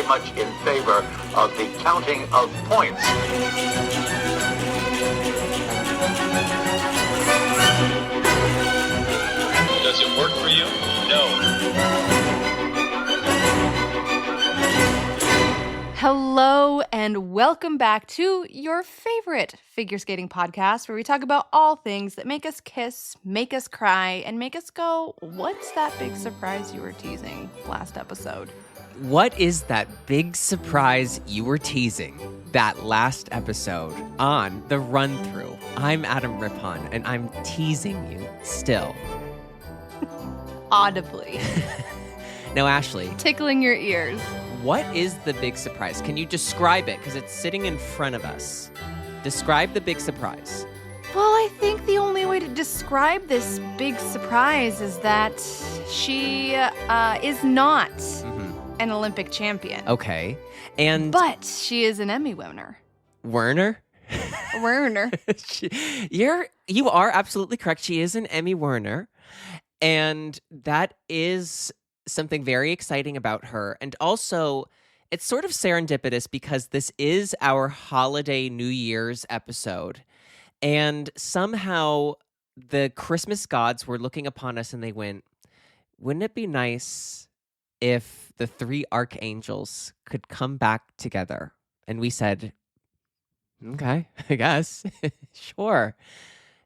very much in favor of the counting of points. Does it work for you? No. Hello and welcome back to your favorite figure skating podcast where we talk about all things that make us kiss, make us cry, and make us go, what's that big surprise you were teasing last episode? What is that big surprise you were teasing that last episode on The Run-Through? I'm Adam Rippon, and I'm teasing you still. Audibly. Now, Ashley. Tickling your ears. What is the big surprise? Can you describe it? Because it's sitting in front of us. Describe the big surprise. Well, I think the only way to describe this big surprise is that she is not an Olympic champion. Okay. But she is an Emmy winner. Werner? Werner. You are absolutely correct. She is an Emmy Werner. And that is something very exciting about her. And also, it's sort of serendipitous because this is our holiday New Year's episode. And somehow the Christmas gods were looking upon us and they went, wouldn't it be nice if the three archangels could come back together? And we said, okay, I guess. Sure.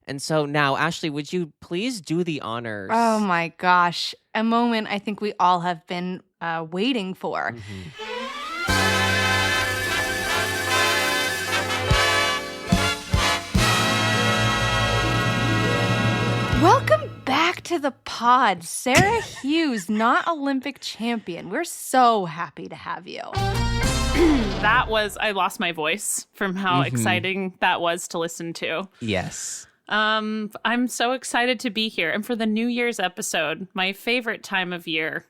And so now, Ashley, would you please do the honors? Oh my gosh. A moment I think we all have been waiting for. Welcome back to the pod, Sarah Hughes, not Olympic champion. We're so happy to have you. I lost my voice from how exciting that was to listen to. Yes. I'm so excited to be here. And for the New Year's episode, my favorite time of year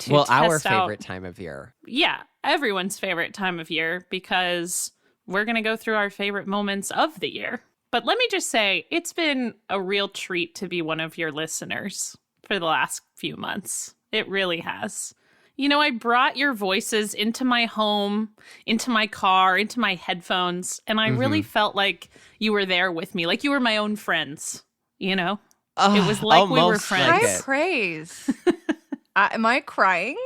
to test our out, favorite time of year. Yeah, everyone's favorite time of year because we're going to go through our favorite moments of the year. But let me just say, it's been a real treat to be one of your listeners for the last few months. It really has. You know, I brought your voices into my home, into my car, into my headphones, and I really felt like you were there with me, like you were my own friends, you know? It was like we were friends. High praise. Am I crying?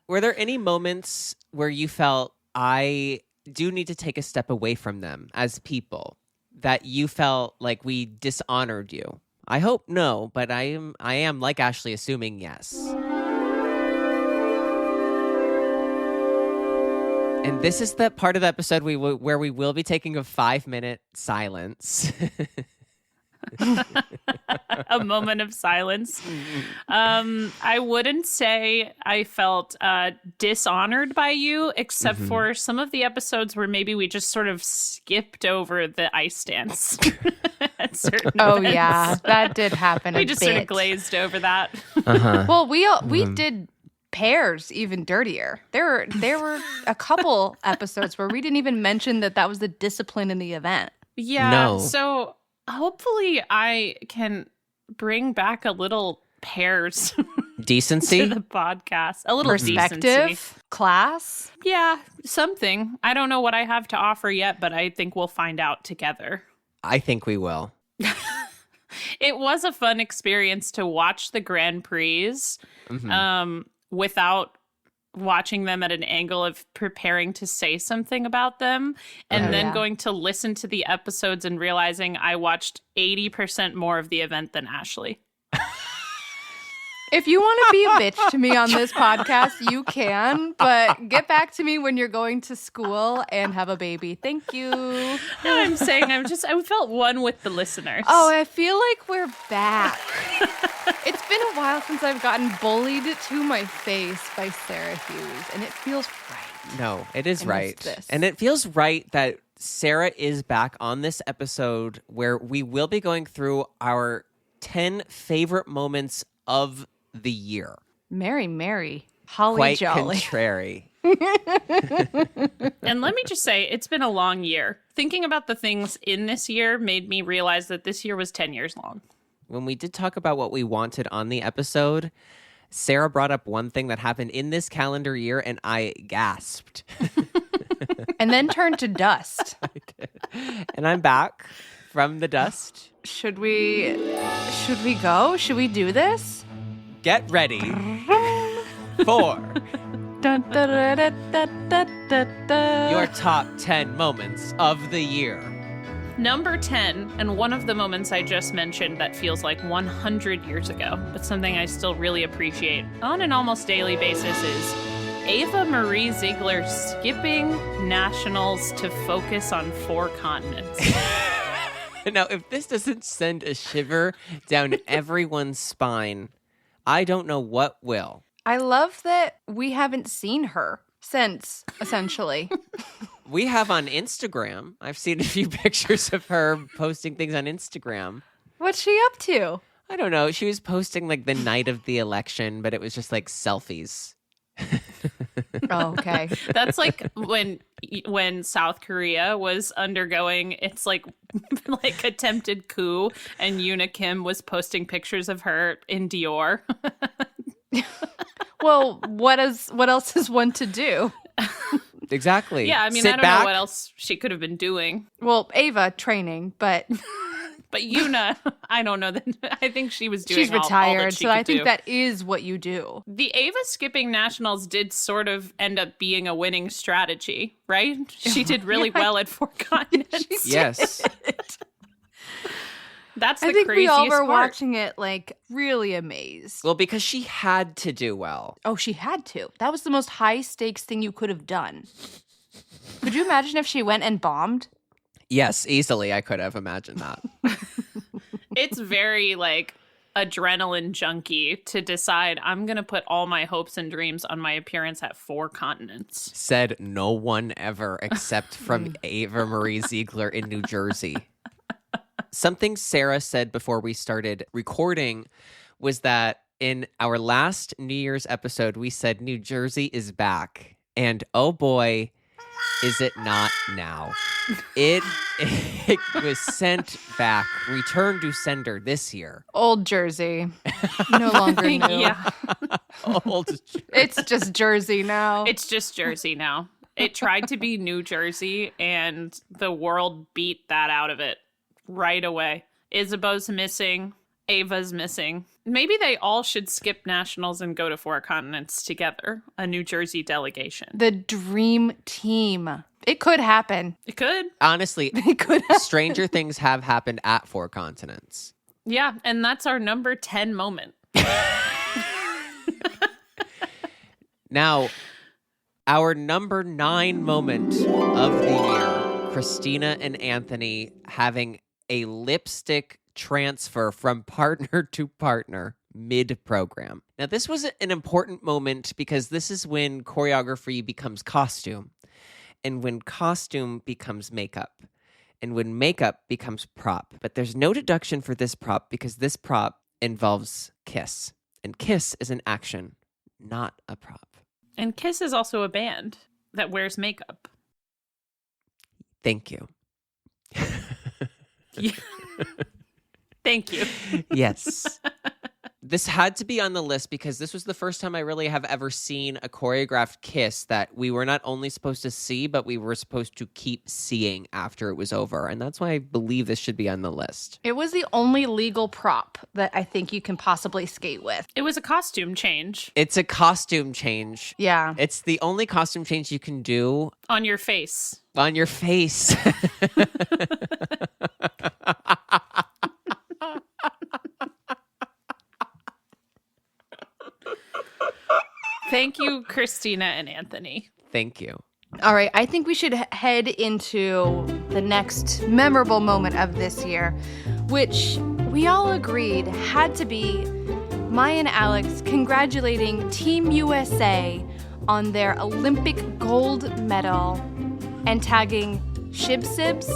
Were there any moments where you felt, I do need to take a step away from them as people, that you felt like we dishonored you? I hope no, but I am like Ashley, assuming yes. And this is the part of the episode where we will be taking a 5-minute silence. A moment of silence. I wouldn't say I felt dishonored by you, except for some of the episodes where maybe we just sort of skipped over the ice dance at certain events. Yeah, that did happen. We just sort of glazed over that. Well, we did pairs even dirtier. There were a couple episodes where we didn't even mention that was the discipline in the event. Yeah. No. So hopefully I can bring back a little pairs Decency? to the podcast. A little Perspective, decency. class. Yeah, something. I don't know what I have to offer yet, but I think we'll find out together. I think we will. It was a fun experience to watch the Grand Prix without watching them at an angle of preparing to say something about them, and then going to listen to the episodes and realizing I watched 80% more of the event than Ashley. If you want to be a bitch to me on this podcast, you can, but get back to me when you're going to school and have a baby. Thank you. No, I'm saying I felt one with the listeners. Oh, I feel like we're back. It's been a while since I've gotten bullied to my face by Sarah Hughes, and it feels right. No, it is I right. missed this. And it feels right that Sarah is back on this episode where we will be going through our 10 favorite moments of the year. Mary, holly Quite jolly. contrary. And let me just say, it's been a long year. Thinking about the things in this year made me realize that this year was 10 years long. When we did talk about what we wanted on the episode, Sarah brought up one thing that happened in this calendar year, and I gasped. And then turned to dust. I did. And I'm back from the dust. Should we go? Should we do this? Get ready for Dun, da, da, da, da, da, da, da. your top 10 moments of the year. Number 10, and one of the moments I just mentioned that feels like 100 years ago, but something I still really appreciate on an almost daily basis is Ava Marie Ziegler skipping nationals to focus on 4 continents. Now, if this doesn't send a shiver down everyone's spine, I don't know what will. I love that we haven't seen her since, essentially. We have on Instagram. I've seen a few pictures of her posting things on Instagram. What's she up to? I don't know. She was posting like the night of the election, but it was just like selfies. Oh, okay. That's like when South Korea was undergoing its like attempted coup, and Yoona Kim was posting pictures of her in Dior. Well, what else is one to do? Exactly. Yeah, I mean, Sit I don't back. know what else she could have been doing. Well, Ava training, but But Yoona, I don't know. I think she was doing she's all retired, that she so I could think do. that is what you do. The Ava skipping nationals did sort of end up being a winning strategy, right? She did really well at 4 continents. Yes. That's the I think we craziest all were part. watching it like really amazed. Well, because she had to do well. Oh, she had to. That was the most high stakes thing you could have done. Could you imagine if she went and bombed? Yes, easily. I could have imagined that. It's very like adrenaline junkie to decide I'm going to put all my hopes and dreams on my appearance at 4 continents. Said no one ever except from Ava Marie Ziegler in New Jersey. Something Sarah said before we started recording was that in our last New Year's episode, we said New Jersey is back. And oh boy, is it not now. It was sent back, returned to sender this year. Old Jersey. No longer new. Yeah, Old It's just Jersey now. it's just Jersey now. It tried to be New Jersey, and the world beat that out of it right away. Isabeau's missing. Ava's missing. Maybe they all should skip nationals and go to 4 continents together. A New Jersey delegation. The dream team. It could happen. It could. Honestly, It could happen. stranger things have happened at 4 continents. Yeah, and that's our number 10 moment. Now, our number 9 moment of the year, Christina and Anthony having a lipstick transfer from partner to partner mid-program. Now, this was an important moment because this is when choreography becomes costume, and when costume becomes makeup, and when makeup becomes prop. But there's no deduction for this prop because this prop involves kiss, and kiss is an action, not a prop. And Kiss is also a band that wears makeup. Thank you. Yeah. Thank you. Yes. This had to be on the list because this was the first time I really have ever seen a choreographed kiss that we were not only supposed to see, but we were supposed to keep seeing after it was over. And that's why I believe this should be on the list. It was the only legal prop that I think you can possibly skate with. It was a costume change It's a costume change. Yeah. It's the only costume change you can do on your face. on your face. Thank you, Christina and Anthony. Thank you. All right, I think we should head into the next memorable moment of this year, which we all agreed had to be Maya and Alex congratulating Team USA on their Olympic gold medal and tagging Shib Sibs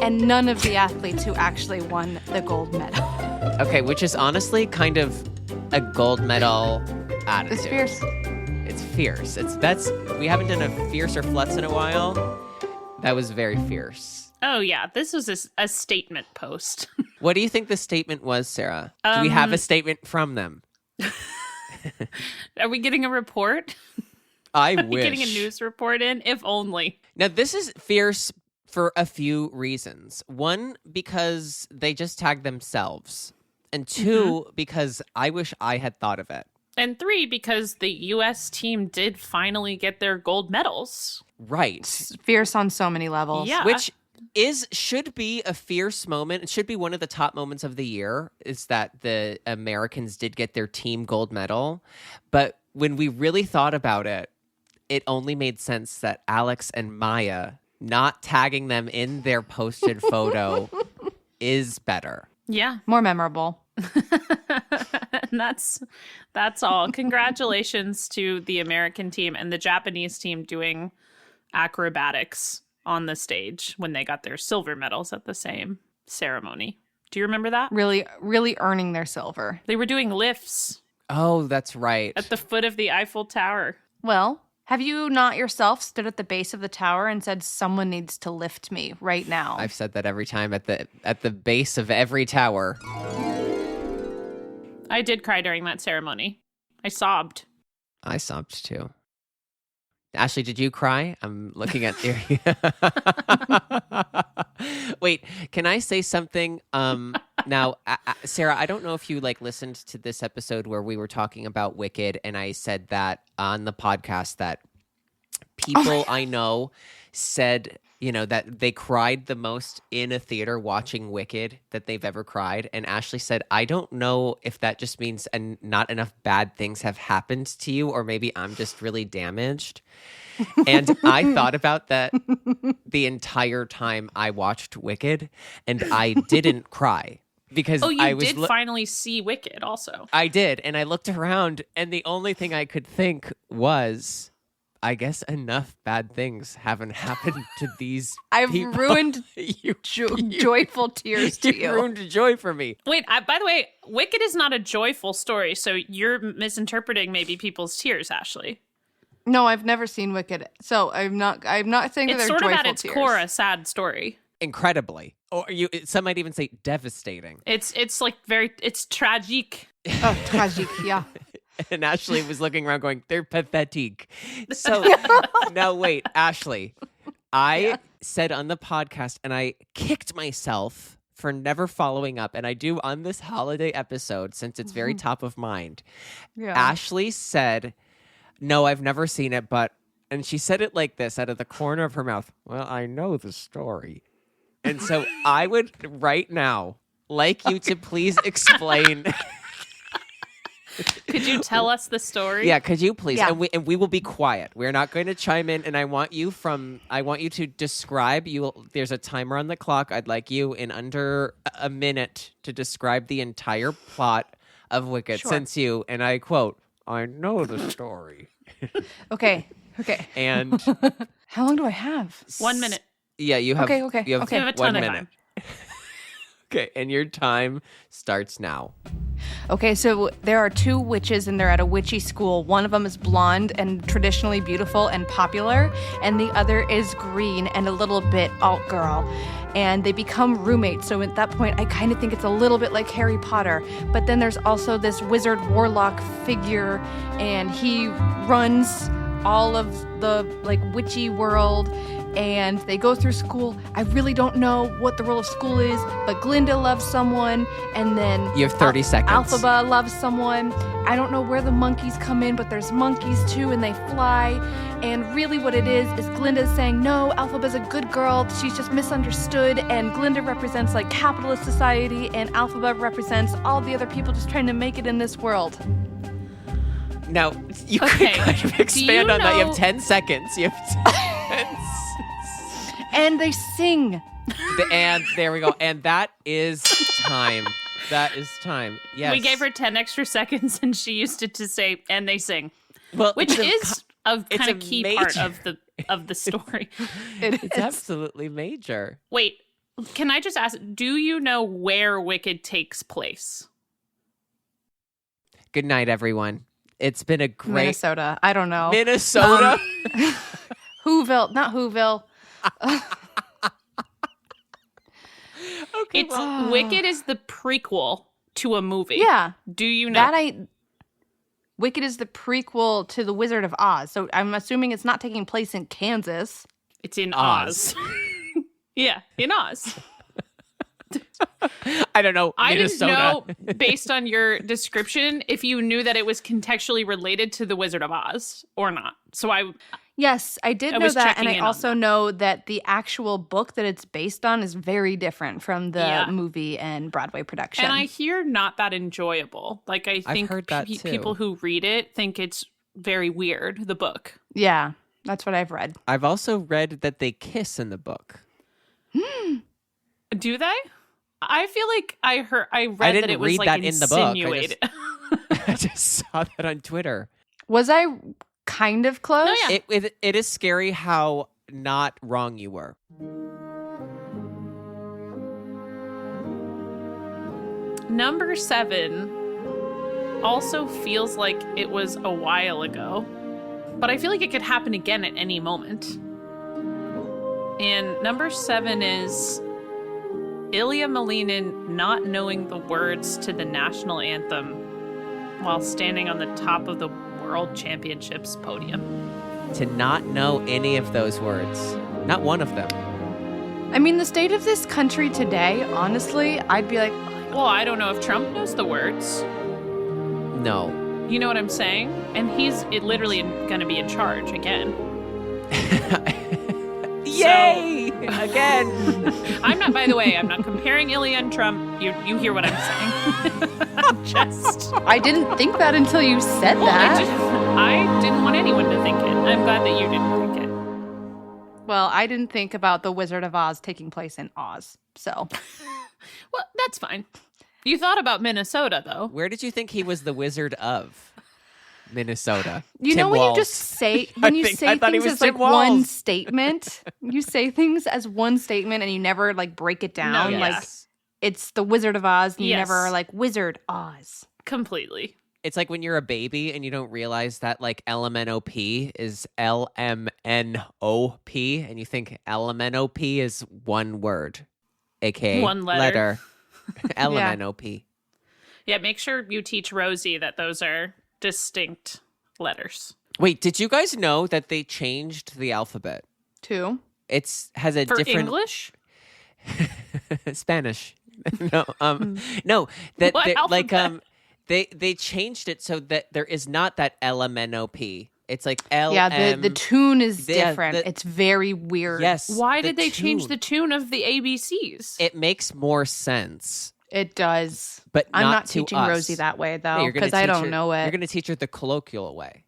and none of the athletes who actually won the gold medal. Okay, which is honestly kind of a gold medal attitude. It's fierce. It's fierce. We haven't done a fiercer flutz in a while. That was very fierce. Oh, yeah. This was a statement post. What do you think the statement was, Sarah? Do we have a statement from them? Are we getting a report? I Are we wish. getting a news report in? If only. Now, this is fierce for a few reasons. One, because they just tagged themselves. And two, because I wish I had thought of it. And 3, because the U.S. team did finally get their gold medals. Right. Fierce on so many levels. Yeah. Which should be a fierce moment. It should be one of the top moments of the year, is that the Americans did get their team gold medal. But when we really thought about it, it only made sense that Alex and Maya not tagging them in their posted photo is better. Yeah. More memorable. And that's all. Congratulations to the American team and the Japanese team doing acrobatics on the stage when they got their silver medals at the same ceremony. Do you remember that? Really, really earning their silver. They were doing lifts Oh, that's right. at the foot of the Eiffel Tower. Well, have you not yourself stood at the base of the tower and said, someone needs to lift me right now? I've said that every time at the base of every tower. I did cry during that ceremony. I sobbed. I sobbed too. Ashley, did you cry? I'm looking at your. Wait, can I say something? Now, Sarah, I don't know if you listened to this episode where we were talking about Wicked, and I said that on the podcast that people I know said, that they cried the most in a theater watching Wicked that they've ever cried. And Ashley said, I don't know if that just means not enough bad things have happened to you, or maybe I'm just really damaged. And I thought about that the entire time I watched Wicked, and I didn't cry. Because you did finally see Wicked also. I did. And I looked around, and the only thing I could think was, I guess enough bad things haven't happened to these I've people. ruined joyful tears to you. ruined joy for me. Wait, by the way, Wicked is not a joyful story, so you're misinterpreting maybe people's tears, Ashley. No, I've never seen Wicked, so I'm not saying that It's they're sort joyful of at its tears. core a sad story. Incredibly. Or some might even say devastating. It's like it's tragic. Oh, tragic, yeah. And Ashley was looking around going, they're pathetic. So now wait, Ashley, I said on the podcast, and I kicked myself for never following up, and I do on this holiday episode since it's very top of mind. Yeah. Ashley said, no, I've never seen it, and she said it like this out of the corner of her mouth. Well, I know the story. And so I would right now like you to please explain. Could you tell us the story? Yeah, could you please? Yeah. And we will be quiet. We're not going to chime in. And I want you to describe. There's a timer on the clock. I'd like you in under a minute to describe the entire plot of Wicked. Sure. Since and I quote, I know the story. Okay. And How long do I have? 1 minute. yeah, you have. Okay. You have, Okay. You have a 1 ton of minute. time. Okay, and your time starts now. Okay, so there are 2 witches and they're at a witchy school. One of them is blonde and traditionally beautiful and popular, and the other is green and a little bit alt girl. And they become roommates. So at that point, I kind of think it's a little bit like Harry Potter. But then there's also this wizard warlock figure, and he runs all of the witchy world. And they go through school. I really don't know what the role of school is, but Glinda loves someone, and then You have 30 seconds. Alphaba loves someone. I don't know where the monkeys come in, but there's monkeys too, and they fly. And really what it is Glinda's saying, no, Alphaba's a good girl. She's just misunderstood. And Glinda represents capitalist society, and Alphaba represents all the other people just trying to make it in this world. Now, you Okay. could kind of expand you on that. You know- have 10 seconds. You have 10 And they sing. And there we go. And that is time. That is time. Yes. We gave her 10 extra seconds, and she used it to say, and they sing, well, which is a it's kind a of key part major- of the story. it's absolutely major. Wait, can I just ask, do you know where Wicked takes place? Good night, everyone. It's been a great Minnesota. I don't know. Minnesota. Whoville. Not Whoville. Okay, It's Wicked is the prequel to a movie. Yeah. Do you know? Wicked is the prequel to The Wizard of Oz. So I'm assuming it's not taking place in Kansas. It's in Oz. Yeah, in Oz. I don't know. I Minnesota. didn't know, based on your description, if you knew that it was contextually related to The Wizard of Oz or not. So Yes, I did know was that. checking And I in on also that. know that the actual book that it's based on is very different from the movie and Broadway production. And I hear not that enjoyable. Like, I think heard that too. people who read it think it's very weird, the book. Yeah, that's what I've read. I've also read that they kiss in the book. Do they? I feel like I read didn't that it was read like that in the book. insinuated. I just saw that on Twitter. Was I kind of close? No, yeah. It is scary how not wrong you were. Number 7 also feels like it was a while ago, but I feel like it could happen again at any moment. And number 7 is Ilya Malinin not knowing the words to the national anthem while standing on the top of the World Championships podium. To not know any of those words. Not one of them. I mean, the state of this country today, honestly, I'd be like, Well, I don't know if Trump knows the words. No. You know what I'm saying? And he's literally going to be in charge again. Yay! Again. I'm not, by the way, I'm not comparing Ilya and Trump. You hear what I'm saying. I'm just... I didn't think that until you said Well, that. I didn't want anyone to think it. I'm glad that you didn't think it. Well, I didn't think about The Wizard of Oz taking place in Oz, so. Well, that's fine. You thought about Minnesota, though. Where did you think he was the wizard of? Minnesota. You know Tim when Walz. you just say when you say I thought he things was as like Tim one Walz. statement, you say things as one statement and you never like break it down. No, Like yes. it's the Wizard of Oz, and you Yes. never are like Wizard Oz. Completely. It's like when you're a baby and you don't realize that like LMNOP is LMNOP and you think LMNOP is one word, aka One letter. LMNOP. Yeah, make sure you teach Rosie that those are distinct letters. Wait, did you guys know that they changed the alphabet? Two. Has a For different English? Spanish. No, no, that What they- like alphabet? they changed it so that there is not that LMNOP. It's like LM. Yeah, the tune is Yeah, different. the- It's very weird. Yes. Why the did they change tune. the tune of the ABCs? It makes more sense, It does. but I'm not to teaching us. Rosie that way Yeah, though, you're gonna because I teach don't her- know You're it. going to teach her the colloquial way.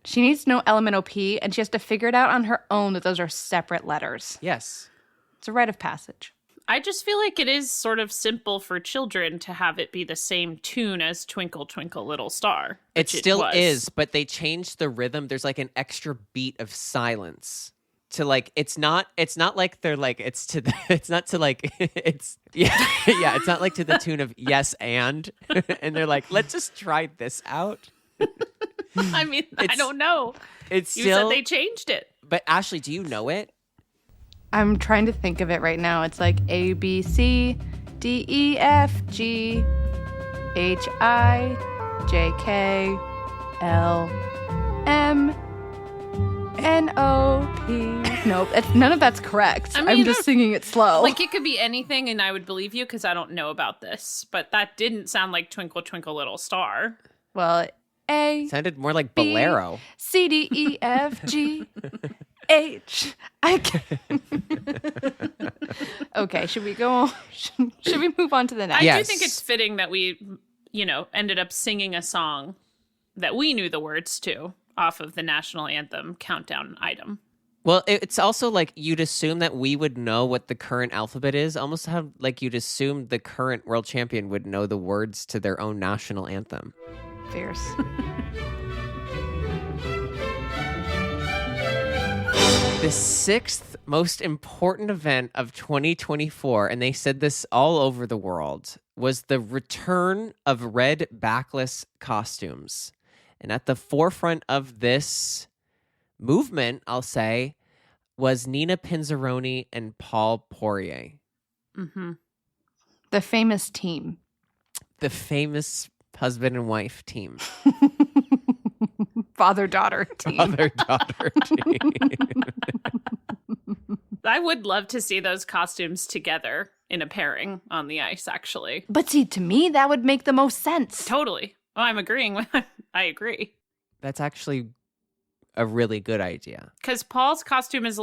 She needs to know LMNOP, and she has to figure it out on her own that those are separate letters. Yes. It's a rite of passage. I just feel like it is sort of simple for children to have it be the same tune as Twinkle Twinkle Little Star. It which still was. is, but they changed the rhythm. There's like an extra beat of silence to like it's not like they're like it's to the it's not to like it's yeah it's not like to the tune of yes and and they're like let's just try this out. I mean, I It's- don't know. It's You still said they changed it. but Ashley, do you know it? I'm trying to think of it right now. It's like A, B, C, D, E, F, G, H, I, J, K, L, M, N, O, P. Nope, none of that's correct. I mean, I'm just singing it slow. Like, it could be anything, and I would believe you because I don't know about this. But that didn't sound like Twinkle Twinkle Little Star. well, A, It sounded more like B. bolero. C, D, E, F, G, H, I, K. Okay, should we go on? Should we move on to the next? I do Yes. think it's fitting that we, ended up singing a song that we knew the words to off of the national anthem countdown item. Well, it's also like you'd assume that we would know what the current alphabet is, almost how like you'd assume the current world champion would know the words to their own national anthem. Fierce. The sixth most important event of 2024, and they said this all over the world, was the return of red backless costumes. And at the forefront of this movement, I'll say, was Nina Pinzaroni and Paul Poirier, Mm-hmm. The famous team. the famous husband and wife team. father-daughter team. Mother-daughter team. I would love to see those costumes together in a pairing on the ice, actually. But see, to me, that would make the most sense. Totally. Oh, I'm agreeing. I agree. That's actually a really good idea. Because Paul's costume is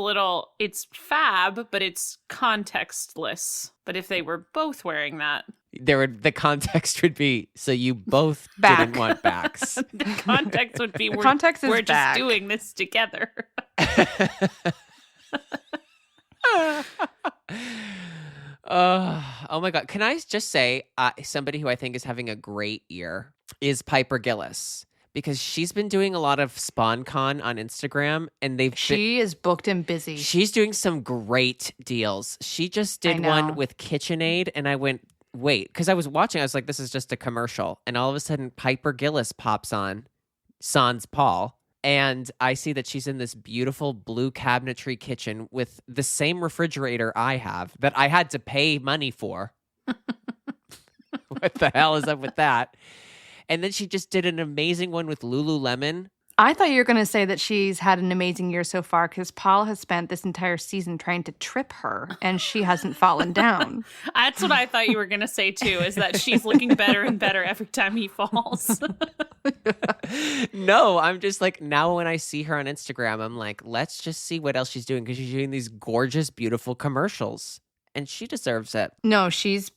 it's fab, but it's contextless. But if they were both wearing that. The context would be, so you both Back. didn't want backs. The context would be, context is we're back. just doing this together. Oh my God. Can I just say, somebody who I think is having a great year is Piper Gillis, because she's been doing a lot of SpawnCon on Instagram, and She is booked and busy. she's doing some great deals. She just I did know. one with KitchenAid, and I went, wait, because I was watching, I was like, this is just a commercial. And all of a sudden, Piper Gillis pops on, sans Paul. And I see that she's in this beautiful blue cabinetry kitchen with the same refrigerator I have that I had to pay money for. What the hell is up with that? And then she just did an amazing one with Lululemon. I thought you were going to say that she's had an amazing year so far because Paul has spent this entire season trying to trip her and she hasn't fallen down. That's what I thought you were going to say, too, is that she's looking better and better every time he falls. No, I'm just like, now when I see her on Instagram, I'm like, let's just see what else she's doing, because she's doing these gorgeous, beautiful commercials. And she deserves it. No, she's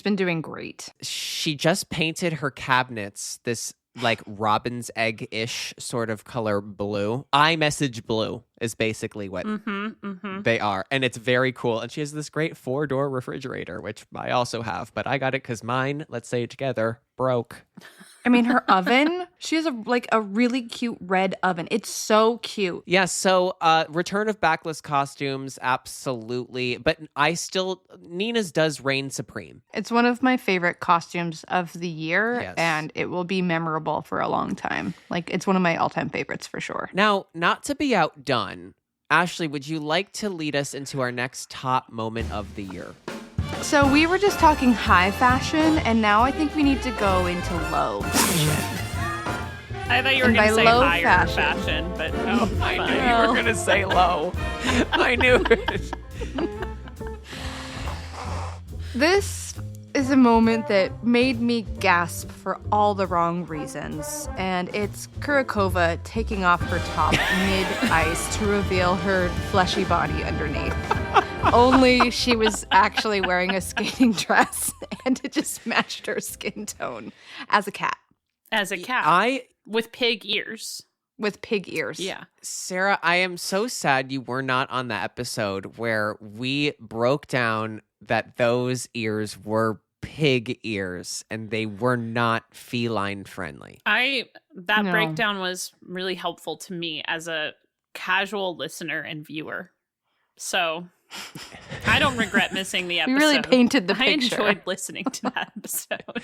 been doing great. She just painted her cabinets this like robin's egg-ish sort of color blue. iMessage blue is basically what they are. And it's very cool. And she has this great 4-door refrigerator, which I also have. But I got it because mine, let's say it together, broke. I mean, her oven, she has a really cute red oven. It's so cute. Yeah, so return of backless costumes, absolutely. But Nina's does reign supreme. It's one of my favorite costumes of the year, Yes. and it will be memorable for a long time. Like, it's one of my all-time favorites for sure. Now, not to be outdone, Ashley, would you like to lead us into our next top moment of the year? So we were just talking high fashion, and now I think we need to go into low fashion. I thought you were And going by to say low higher fashion. but oh, I fine. knew you were going to say low. I knew it. This is a moment that made me gasp for all the wrong reasons, and it's Kurakova taking off her top mid-ice to reveal her fleshy body underneath. Only she was actually wearing a skating dress, and it just matched her skin tone as a cat As a cat. With pig ears. with pig ears. Yeah. Sarah, I am so sad you were not on the episode where we broke down that those ears were pig ears and they were not feline friendly. That No. breakdown was really helpful to me as a casual listener and viewer. So I don't regret missing the We episode. really painted the I picture. enjoyed listening to that episode.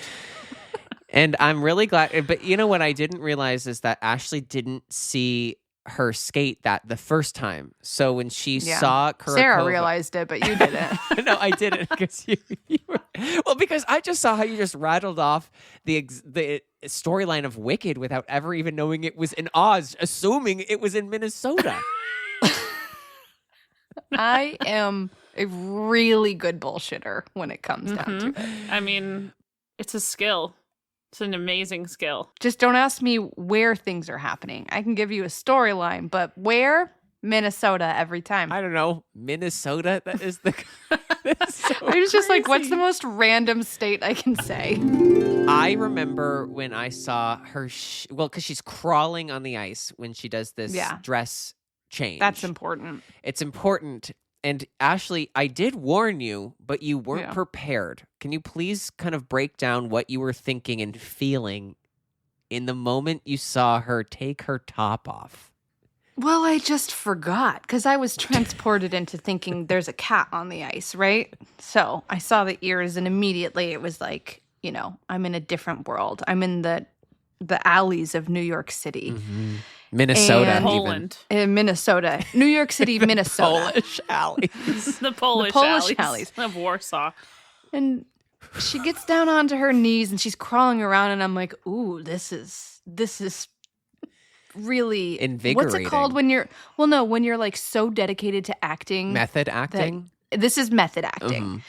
And I'm really glad. But you know what I didn't realize is that Ashley didn't see her skate that the first time. So when she Yeah. saw Kurakova, Sarah realized it, but you didn't. No, I didn't, because you were, well, because I just saw how you just rattled off the storyline of Wicked without ever even knowing it was in Oz, assuming it was in Minnesota. I am a really good bullshitter when it comes down to it. I mean, it's a skill. It's an amazing skill. Just don't ask me where things are happening. I can give you a storyline, but where? Minnesota every time. I don't know, Minnesota. That is the. That's so I was just like, what's crazy. the most random state I can say? I remember when I saw her. Because she's crawling on the ice when she does this Yeah. dress change. That's important. It's important. And Ashley, I did warn you, but you weren't Yeah. prepared. Can you please kind of break down what you were thinking and feeling in the moment you saw her take her top off? Well, I just forgot because I was transported into thinking there's a cat on the ice, right? So I saw the ears and immediately it was like, you know, I'm in a different world. I'm in the alleys of New York City. Minnesota, And- even. Poland. In Minnesota. New York City, Minnesota. Polish alleys. The Polish, Polish alleys of Warsaw. And she gets down onto her knees and she's crawling around and I'm like, ooh, this is really What's Invigorating. it called when you're when you're like so dedicated to acting? Method acting. This is method acting. Mhm.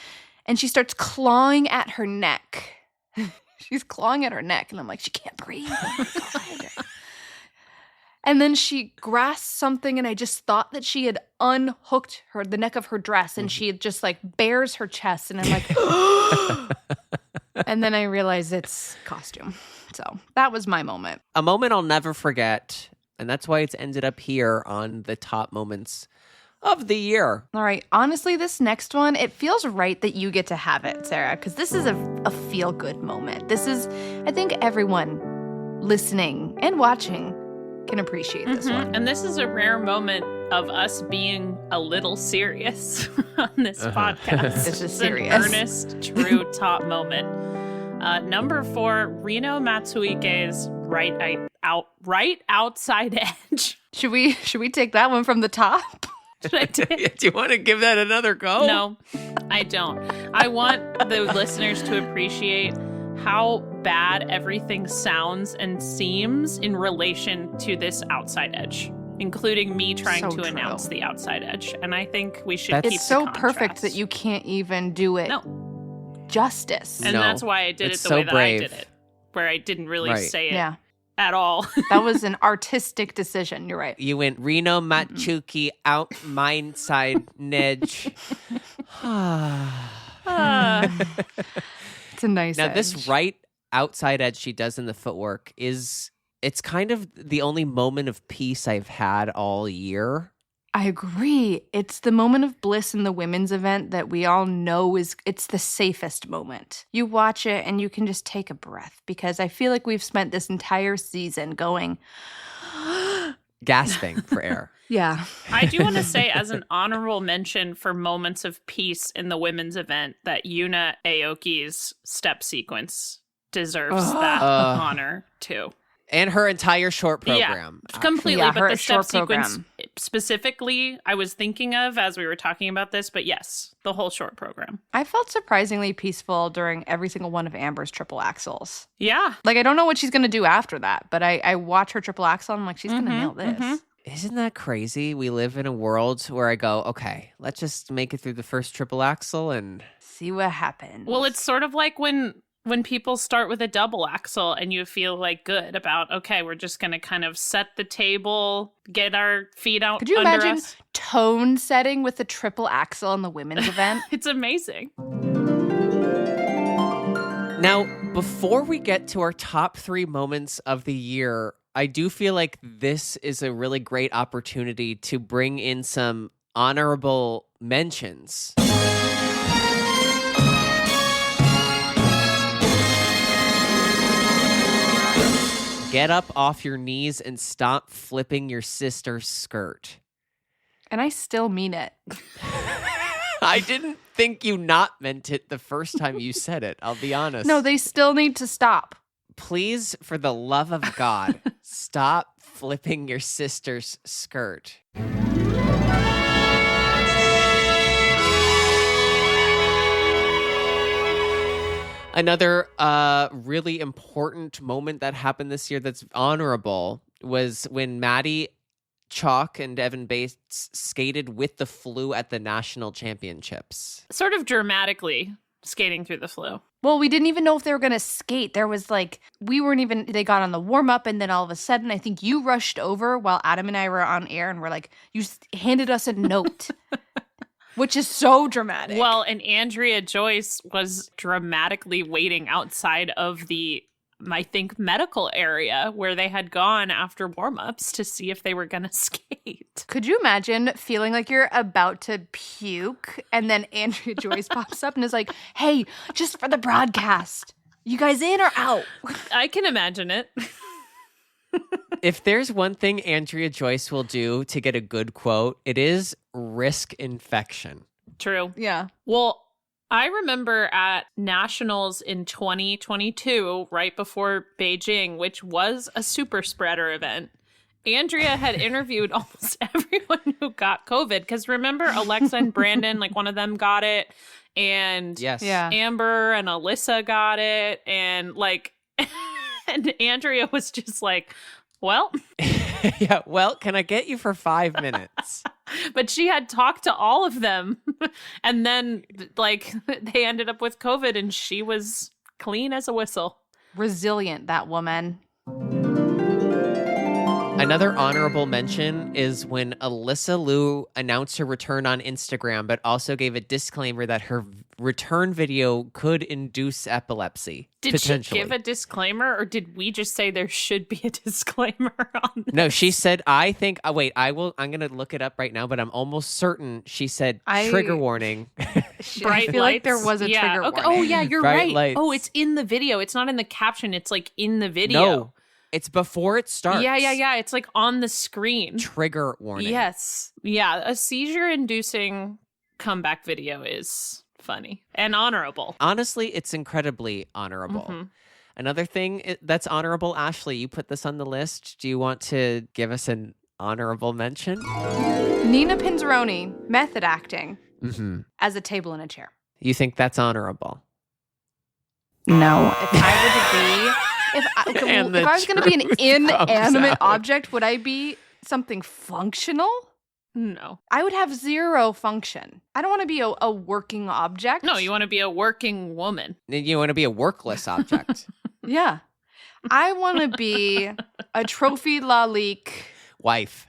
And she starts clawing at her neck. She's clawing at her neck, and I'm like, she can't breathe. Oh my God. And then she grasps something, and I just thought that she had unhooked the neck of her dress, and she had just like bares her chest, and I'm like, and then I realized it's costume. So that was my moment. A moment I'll never forget, and that's why it's ended up here on the top moments of the year. All right. Honestly, this next one, it feels right that you get to have it, Sarah, because this is a feel-good moment. This is, I think everyone listening and watching can appreciate this one. And this is a rare moment of us being a little serious on this podcast. This is It's serious. an earnest, true top moment. Number 4, Rino Matsuike's right outside edge. Should we take that one from the top? Should I do it? Do you want to give that another go? No, I don't. I want the listeners to appreciate how bad everything sounds and seems in relation to this outside edge, including me trying So to true. announce the outside edge. And I think we should That's- keep It's the so perfect contrast. that you can't even do it No. justice. And No, that's why I did it it's the so way that brave. I did it, where I didn't really Right. say it Yeah. at all. That was an artistic decision. You're right. You went Reno Matsuki out mine side nedge. It's a nice Now edge. this right outside edge she does in the footwork it's kind of the only moment of peace I've had all year. I agree. It's the moment of bliss in the women's event that we all know it's the safest moment. You watch it and you can just take a breath because I feel like we've spent this entire season going, Gasping for air. yeah. I do want to say, as an honorable mention for moments of peace in the women's event, that Yuna Aoki's step sequence deserves that honor too. And her entire short program. Yeah, completely. Yeah, but her the step short sequence program. specifically, I was thinking of as we were talking about this. But yes, the whole short program. I felt surprisingly peaceful during every single one of Amber's triple axels. Yeah, Like, I don't know what she's going to do after that, but I watch her triple axel and I'm like, she's going to nail this. Isn't that crazy? We live in a world where I go, okay, let's just make it through the first triple axel and See what happens. well, it's sort of like when people start with a double axel and you feel like good about, okay, we're just going to kind of set the table, get our feet out Could you under imagine us. tone setting with the triple axel in the women's event? It's amazing. Now, before we get to our top 3 moments of the year, I do feel like this is a really great opportunity to bring in some honorable mentions. Get up off your knees and stop flipping your sister's skirt. And I still mean it. I didn't think you not meant it the first time you said it, I'll be honest. No, they still need to stop. Please, for the love of God, stop flipping your sister's skirt. Another really important moment that happened this year that's honorable was when Maddie Chalk and Evan Bates skated with the flu at the national championships. Sort of dramatically skating through the flu. Well, we didn't even know if they were going to skate. There was like, they got on the warm up, and then all of a sudden, I think you rushed over while Adam and I were on air and we're like, you handed us a note, which is so dramatic. Well, and Andrea Joyce was dramatically waiting outside of the, I think, medical area where they had gone after warm-ups to see if they were going to skate. Could you imagine feeling like you're about to puke and then Andrea Joyce pops up and is like, hey, just for the broadcast, you guys in or out? I can imagine it. If there's one thing Andrea Joyce will do to get a good quote, it is risk infection. True. Yeah. Well, I remember at Nationals in 2022, right before Beijing, which was a super spreader event, Andrea had interviewed almost everyone who got COVID. Because remember, Alexa and Brandon, like one of them got it, and Yes. Yeah. Amber and Alyssa got it, and like, and Andrea was just like, well, Yeah, well, can I get you for 5 minutes? But she had talked to all of them. And then, like, they ended up with COVID and she was clean as a whistle. Resilient, that woman. Another honorable mention is when Alyssa Liu announced her return on Instagram, but also gave a disclaimer that her return video could induce epilepsy. Did she potentially. give a disclaimer, or did we just say there should be a disclaimer on this? No, she said, I think, wait, I'm going to look it up right now, but I'm almost certain she said trigger warning. I Bright feel like there lights? was a Yeah, trigger okay. warning. Oh, yeah, you're Bright right. lights. Oh, it's in the video. It's not in the caption. It's like in the video. No, it's before it starts. Yeah. It's like on the screen. Trigger warning. Yes. Yeah, a seizure-inducing comeback video is funny and honorable. Honestly, it's incredibly honorable. Mhm. Another thing that's honorable, Ashley, you put this on the list. Do you want to give us an honorable mention? Nina Pinzeroni, method acting Mm-hmm. as a table and a chair. You think that's honorable? No. If I were to be... And If the I was going to be an truth inanimate comes out. object, would I be something functional? No. I would have zero function. I don't want to be a working object. No, you want to be a working woman. You want to be a workless object. Yeah. I want to be a trophy la leak. Wife.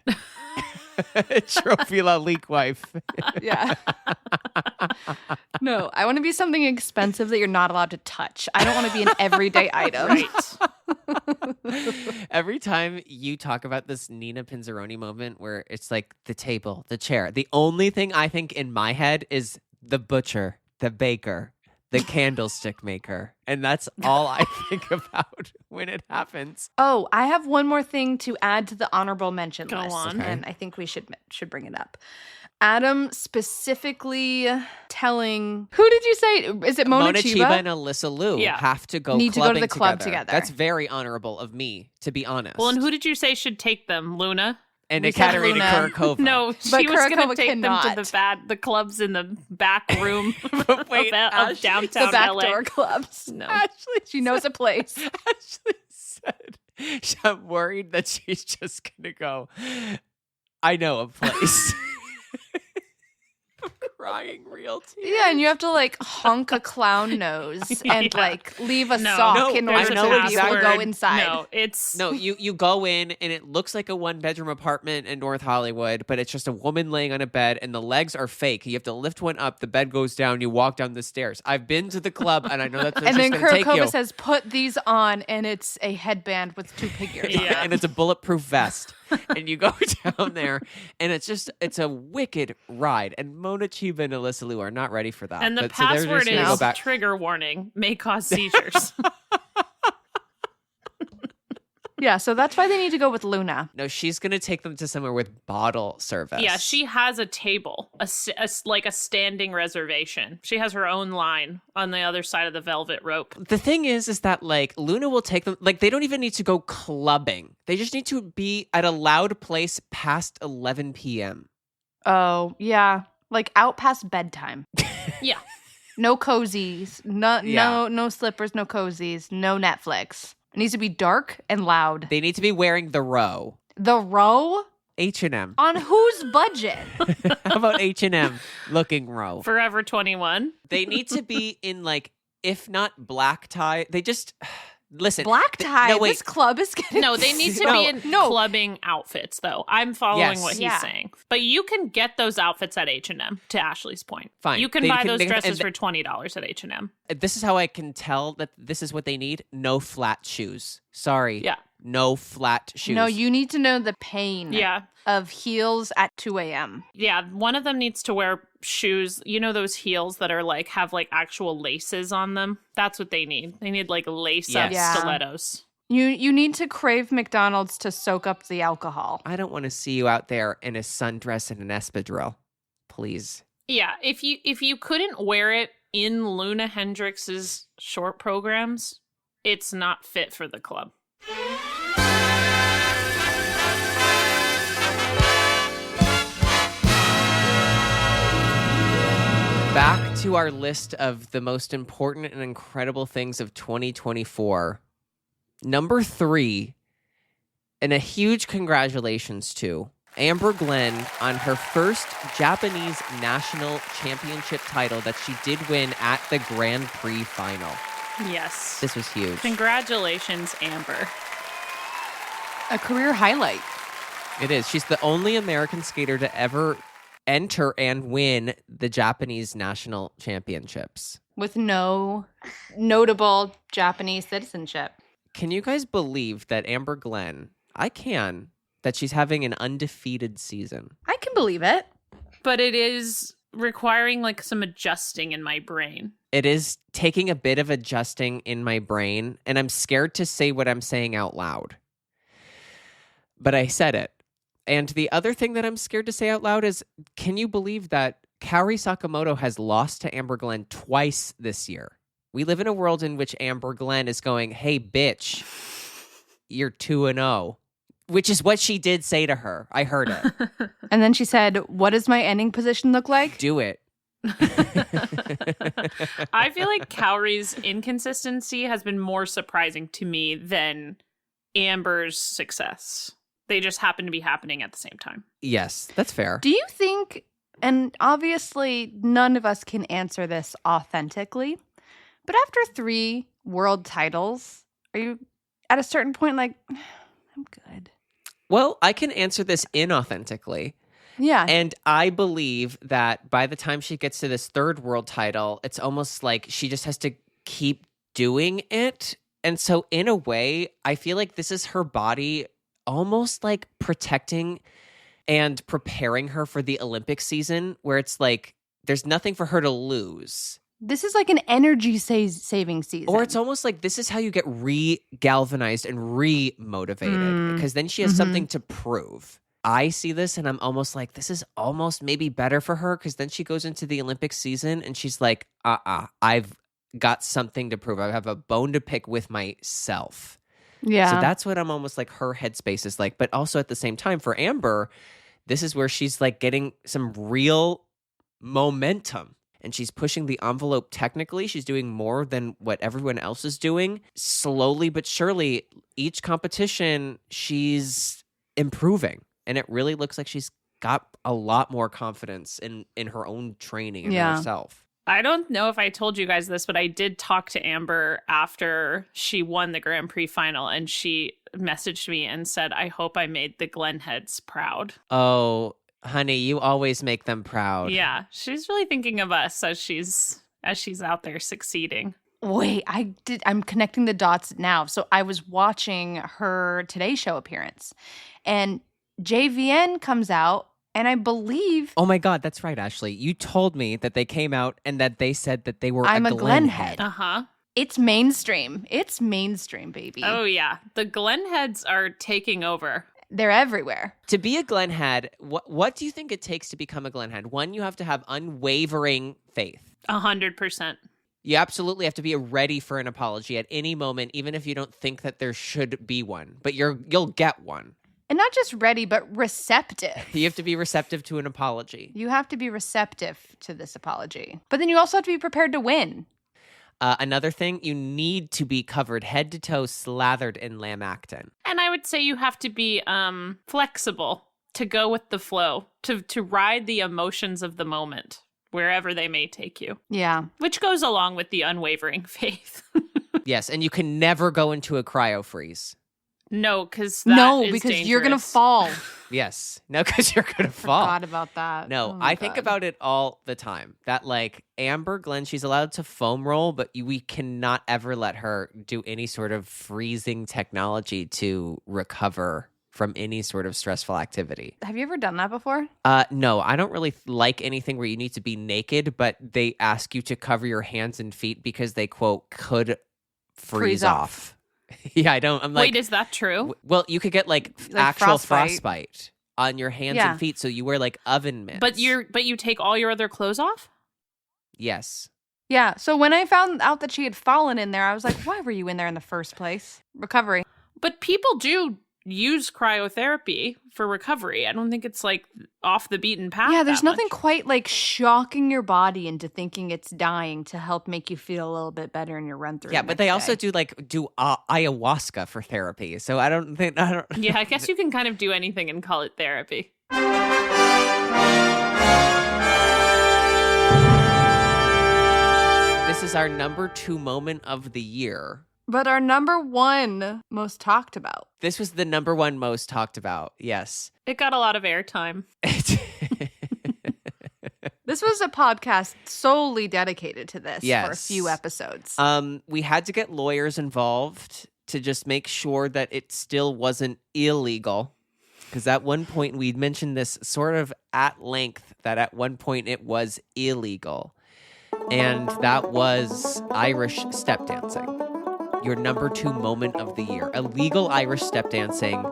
Trophy La Leak wife. Yeah. No, I want to be something expensive that you're not allowed to touch. I don't want to be an everyday item. Right. Every time you talk about this Nina Pinzeroni moment where it's like the table, the chair, the only thing I think in my head is the butcher, the baker, the candlestick maker. And that's all I think about when it happens. Oh, I have one more thing to add to the honorable mention Go list, on. Okay. and I think we should bring it up. Adam specifically telling, who did you say? Is it Mona Chiba? and Alyssa Liu Yeah. have to go Need to go to clubbing the club together. That's very honorable of me, to be honest. Well, and who did you say should take them? Luna? And we said Ekaterina Luna. Kurakova. No, But she was going Kurakova to take them cannot. to the clubs in the back room Wait, of Ashley, downtown The back LA. door clubs. No. Ashley She knows a place. Ashley said, I'm worried that she's just going to go, I know a place. I'm crying real tears. Yeah, and you have to like honk a clown nose and Yeah. like leave a No. sock No, in I order to know be able to exactly. go inside. No, it's No, you go in and it looks like a 1-bedroom apartment in North Hollywood, but it's just a woman laying on a bed and the legs are fake. You have to lift one up, the bed goes down, you walk down the stairs. I've been to the club and I know that's And then going to take you. Kurakova says, "Put these on," and it's a headband with 2 pig ears. Yeah. And it's a bulletproof vest. And you go down there and it's a wicked ride. And Mona Chiba and Alyssa Liu are not ready for that. and the But so they're just password gonna is go back. trigger warning, may cause seizures. Yeah, so that's why they need to go with Luna. No, she's going to take them to somewhere with bottle service. Yeah, she has a table, like a standing reservation. She has her own line on the other side of the velvet rope. The thing is that like Luna will take them, like they don't even need to go clubbing. They just need to be at a loud place past 11 p.m. Oh, yeah. Like out past bedtime. Yeah. No cozies. Yeah. No slippers, no cozies, no Netflix. It needs to be dark and loud. They need to be wearing the row. The row? H&M. On whose budget? How about H&M looking row? Forever 21. They need to be in like, if not black tie, they just listen. Black tie? No, wait. This club is getting... No, they need to No, be in no. clubbing outfits, though. I'm following Yes. what he's Yeah. saying. But you can get those outfits at H&M, to Ashley's point. Fine. You can They buy can- those they can- dresses and- for $20 at H&M. This is how I can tell that this is what they need. No flat shoes. Sorry. Yeah. No flat shoes. No, you need to know the pain Yeah. of heels at 2 a.m. Yeah, one of them needs to wear shoes. You know those heels that are like have like actual laces on them? That's what they need. They need like lace up Yes. Yeah. stilettos. You need to crave McDonald's to soak up the alcohol. I don't want to see you out there in a sundress and an espadrille. Please. Yeah, if you couldn't wear it in Luna Hendrix's short programs, it's not fit for the club. Back to our list of the most important and incredible things of 2024. Number 3, And a huge congratulations to Amber Glenn on her first Japanese national championship title that she did win at the Grand Prix final. Yes. This was huge. Congratulations, Amber. A career highlight. It is. She's the only American skater to ever enter and win the Japanese national championships. With no notable Japanese citizenship. Can you guys believe that Amber Glenn, I can, that she's having an undefeated season? I can believe it. But it is requiring like some adjusting in my brain. It is taking a bit of adjusting in my brain, and I'm scared to say what I'm saying out loud. But I said it. And the other thing that I'm scared to say out loud is, can you believe that Kaori Sakamoto has lost to Amber Glenn twice this year? We live in a world in which Amber Glenn is going, hey, bitch, you're 2-0, which is what she did say to her. I heard it. And then she said, what does my ending position look like? Do it. I feel like Kaori's inconsistency has been more surprising to me than Amber's success. They just happen to be happening at the same time. Yes, that's fair. Do you think, and obviously none of us can answer this authentically, but after 3 world titles, are you at a certain point like, I'm good? Well, I can answer this inauthentically. Yeah. And I believe that by the time she gets to this 3rd world title, it's almost like she just has to keep doing it. And so in a way, I feel like this is her body almost like protecting and preparing her for the Olympic season, where it's like there's nothing for her to lose. This is like an energy saving season. Or it's almost like this is how you get re-galvanized and re-motivated, because then she has something to prove. I see this and I'm almost like, this is almost maybe better for her, because then she goes into the Olympic season and she's like, I've got something to prove. I have a bone to pick with myself. Yeah. So that's what I'm almost like her headspace is like. But also at the same time for Amber, this is where she's like getting some real momentum. And she's pushing the envelope technically. She's doing more than what everyone else is doing. Slowly but surely, each competition, she's improving. And it really looks like she's got a lot more confidence in her own training and herself. I don't know if I told you guys this, but I did talk to Amber after she won the Grand Prix final, and she messaged me and said, I hope I made the Glenheads proud. Oh, honey, you always make them proud. Yeah, she's really thinking of us as she's out there succeeding. Wait, I'm connecting the dots now. So I was watching her Today Show appearance, and JVN comes out, and I believe... Oh my God, that's right, Ashley. You told me that they came out and that they said that they were I'm a Glenhead. Uh-huh. It's mainstream. It's mainstream, baby. Oh, yeah. The Glenheads are taking over. They're everywhere. To be a Glenhead, what do you think it takes to become a Glenhead? One, you have to have unwavering faith. 100%. You absolutely have to be ready for an apology at any moment, even if you don't think that there should be one. But you'll get one. And not just ready, but receptive. You have to be receptive to an apology. You have to be receptive to this apology. But then you also have to be prepared to win. Another thing, you need to be covered head to toe, slathered in lamactin. And I would say you have to be flexible to go with the flow, to ride the emotions of the moment, wherever they may take you. Yeah. Which goes along with the unwavering faith. Yes, and you can never go into a cryo freeze. No, because you're going to fall. Yes. No, because you're going to fall. Forgot about that. No, Oh my I think God. about it all the time. That like Amber Glenn, she's allowed to foam roll, but we cannot ever let her do any sort of freezing technology to recover from any sort of stressful activity. Have you ever done that before? No, I don't really like anything where you need to be naked, but they ask you to cover your hands and feet because they, quote, could freeze off. Yeah, I don't. I'm like, wait, is that true? Well, you could get like actual frostbite on your hands and feet, so you wear like oven mitts. But you take all your other clothes off? Yes. Yeah. So when I found out that she had fallen in there, I was like, why were you in there in the first place? Recovery. But people do use cryotherapy for recovery. I don't think it's like off the beaten path. Yeah, there's that nothing much. quite like shocking your body into thinking it's dying to help make you feel a little bit better in your run through. Yeah, but they also do ayahuasca for therapy. So I don't. Yeah, I guess you can kind of do anything and call it therapy. This is our number 2 moment of the year. But our number 1 most talked about. This was the number 1 most talked about. Yes. It got a lot of airtime. This was a podcast solely dedicated to this for a Yes. few episodes. We had to get lawyers involved to just make sure that it still wasn't illegal. Because at one point, we'd mentioned this sort of at length, that at one point it was illegal. And that was Irish step dancing. Your number 2 moment of the year. Illegal Irish step dancing. On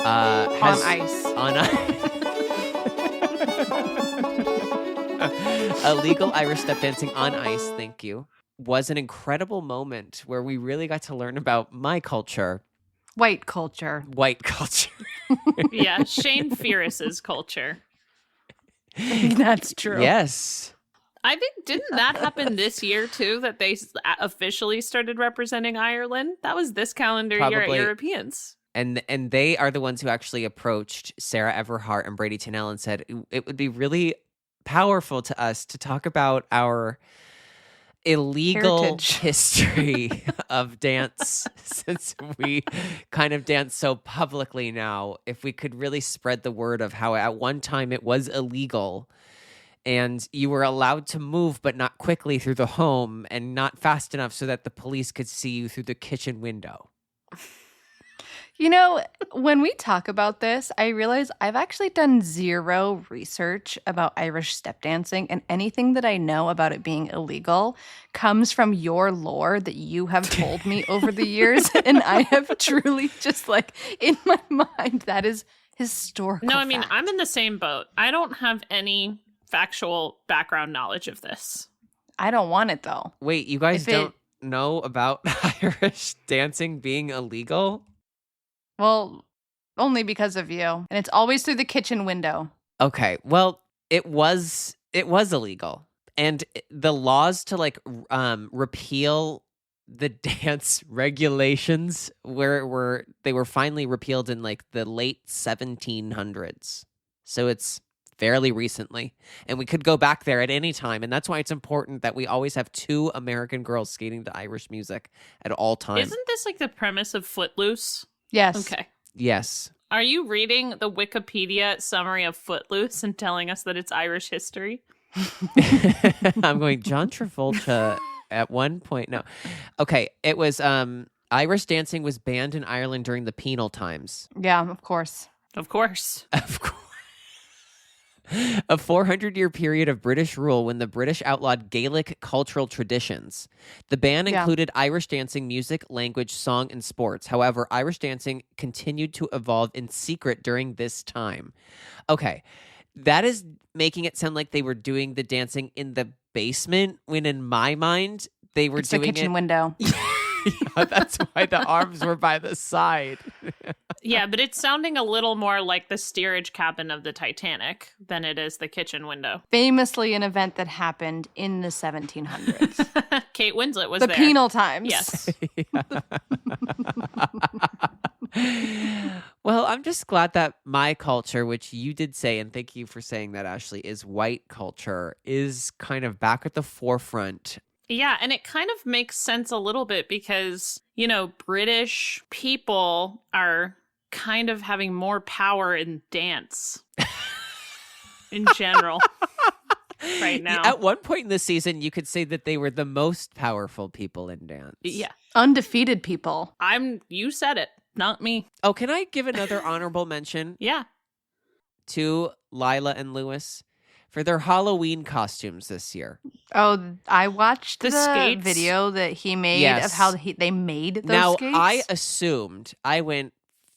ice. On ice. Illegal Irish step dancing on ice, thank you, was an incredible moment where we really got to learn about my culture. White culture. White culture. Yeah, Shane Fierce's culture. That's true. Yes. I think, didn't that happen this year too, that they officially started representing Ireland? That was this calendar year at Probably. Europeans. And they are the ones who actually approached Sarah Everhart and Brady Tennell and said, it would be really powerful to us to talk about our illegal Heritage. history of dance, since we kind of dance so publicly now. If we could really spread the word of how at one time it was illegal and you were allowed to move, but not quickly through the home and not fast enough so that the police could see you through the kitchen window. You know, when we talk about this, I realize I've actually done zero research about Irish step dancing, and anything that I know about it being illegal comes from your lore that you have told me over the years. And I have truly just like, in my mind, that is historical. No, I mean, fact. I'm in the same boat. I don't have any factual background knowledge of this. I don't want it though. Wait, you guys If it- don't know about Irish dancing being illegal? Well, only because of you. And it's always through the kitchen window. Okay, well, it was illegal, and the laws to repeal the dance regulations they were finally repealed in like the late 1700s. So it's fairly recently, and we could go back there at any time, and that's why it's important that we always have 2 American girls skating to Irish music at all times. Isn't this like the premise of Footloose? Yes. Okay. Yes. Are you reading the Wikipedia summary of Footloose and telling us that it's Irish history? I'm going John Travolta at one point. No. Okay, it was Irish dancing was banned in Ireland during the penal times. Yeah, of course. Of course. Of course. A 400-year period of British rule when the British outlawed Gaelic cultural traditions. The ban Yeah. included Irish dancing, music, language, song, and sports. However, Irish dancing continued to evolve in secret during this time. Okay, that is making it sound like they were doing the dancing in the basement, when in my mind, they were It's the doing kitchen it. window. Yeah, that's why the arms were by the side. Yeah, but it's sounding a little more like the steerage cabin of the Titanic than it is the kitchen window. Famously an event that happened in the 1700s. Kate Winslet was The there. penal times. Yes. Well, I'm just glad that my culture, which you did say, and thank you for saying that, Ashley, is white culture, is kind of back at the forefront. Yeah, and it kind of makes sense a little bit because, you know, British people are kind of having more power in dance in general right now. At one point in the season, you could say that they were the most powerful people in dance. Yeah, Undefeated people. you said it, not me. Oh, can I give another honorable mention Yeah. to Lila and Lewis for their Halloween costumes this year? Oh, I watched The the skates? video that he made Yes. of how they made those Now, skates. I went,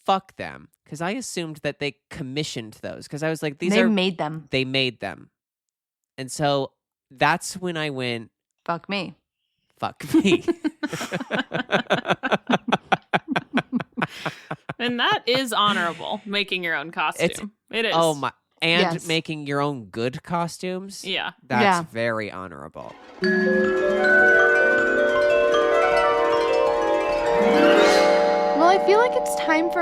fuck them, because I assumed that they commissioned those, because I was like, they made them. they made them. And so that's when I went, Fuck me. fuck me. And that is honorable, making your own costume. It is. Oh my! And Yes. making your own good costumes. Yeah. That's Yeah. very honorable. Well, I feel like it's time for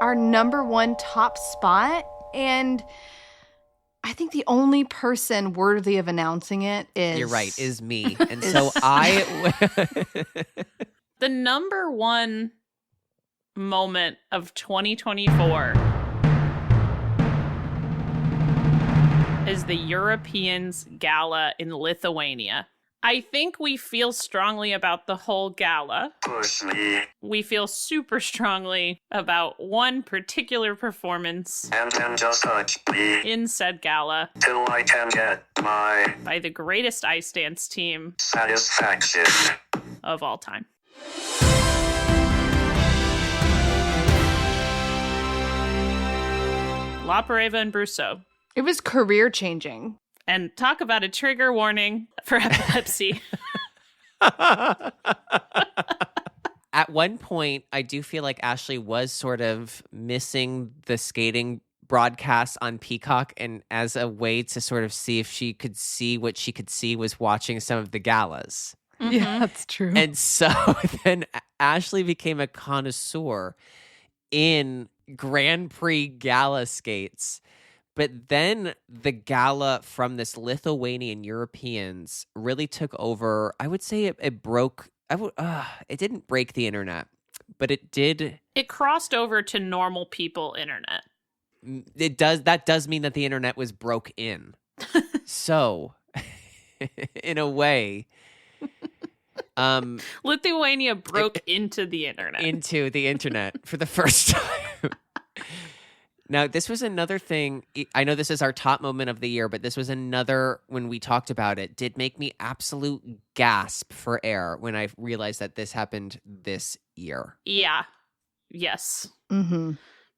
our number one top spot. And I think the only person worthy of announcing it is... You're right, is me. And so I... The number one moment of 2024 is the Europeans Gala in Lithuania. I think we feel strongly about the whole gala. Push me. We feel super strongly about one particular performance And then just touch me in said gala till I can get my by the greatest ice dance team satisfaction. of all time. La Pareva and Brousseau. It was career changing. And talk about a trigger warning for epilepsy. At one point, I do feel like Ashley was sort of missing the skating broadcast on Peacock, and as a way to sort of see if she could see what she could see was watching some of the galas. Yeah, that's true. And so then Ashley became a connoisseur in Grand Prix gala skates. But then the gala from this Lithuanian Europeans really took over. I would say it broke. It didn't break the internet, but it did. It crossed over to normal people internet. It does. That does mean that the internet was broke in. So, in a way, Lithuania broke into the internet. For the first time. Now, this was another thing. I know this is our top moment of the year, but this was another, when we talked about it, did make me absolute gasp for air when I realized that this happened this year. Yeah. Yes. Mm-hmm.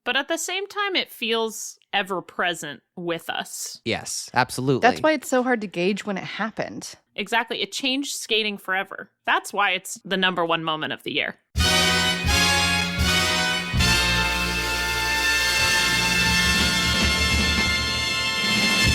But at the same time, it feels ever present with us. Yes, absolutely. That's why it's so hard to gauge when it happened. Exactly. It changed skating forever. That's why it's the number one moment of the year.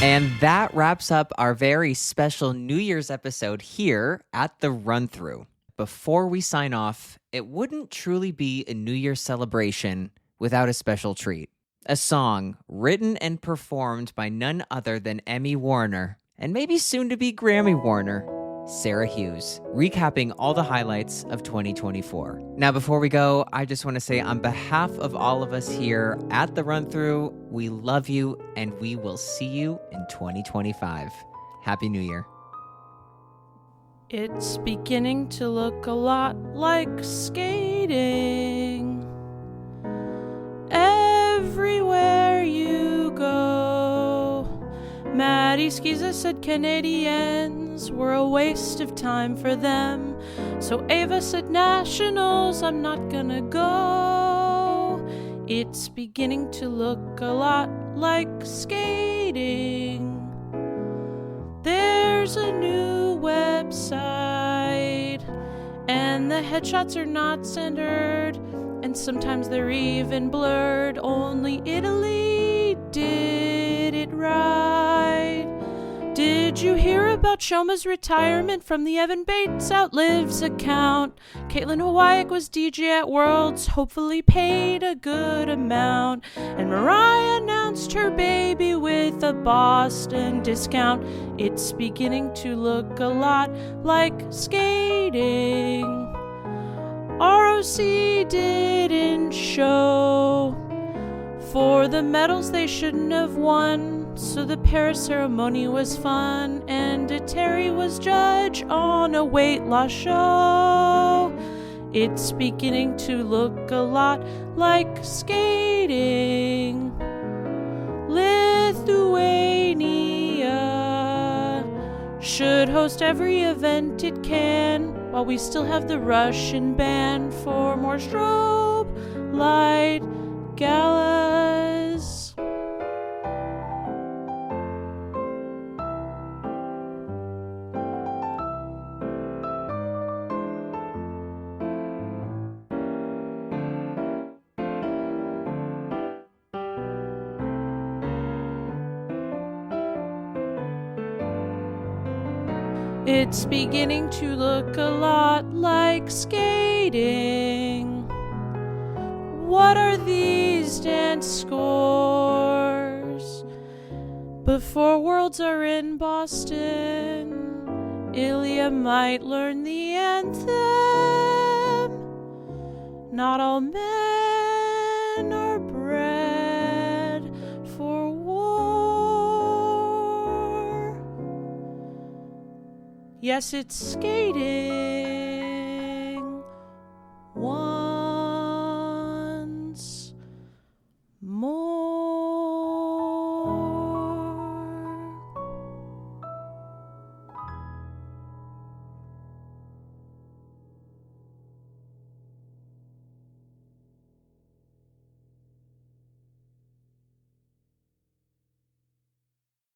And that wraps up our very special New Year's episode here at The Run Through. Before we sign off, it wouldn't truly be a New Year's celebration without a special treat. A song written and performed by none other than Emmy Warner, and maybe soon to be Grammy Warner, Sarah Hughes, recapping all the highlights of 2024. Now, before we go, I just want to say on behalf of all of us here at The Run Through, we love you and we will see you in 2025. Happy New Year. It's beginning to look a lot like skating. Everywhere you go. Maddie Skiza said Canadians were a waste of time for them. So Ava said Nationals, I'm not gonna go. It's beginning to look a lot like skating. There's a new website, and the headshots are not centered, and sometimes they're even blurred. Only Italy did it right. Did you hear about Shoma's retirement from the Evan Bates Outlives account? Caitlin Hawaii was DJ at Worlds, hopefully paid a good amount. And Mariah announced her baby with a Boston discount. It's beginning to look a lot like skating. ROC didn't show for the medals they shouldn't have won. So the Paris ceremony was fun, and Terry was judge on a weight loss show. It's beginning to look a lot like skating. Lithuania should host every event it can, while we still have the Russian ban for more strobe light galas. It's beginning to look a lot like skating. What are these dance scores? Before Worlds are in Boston, Ilya might learn the anthem. Not all men are bred for war. Yes, it's skating.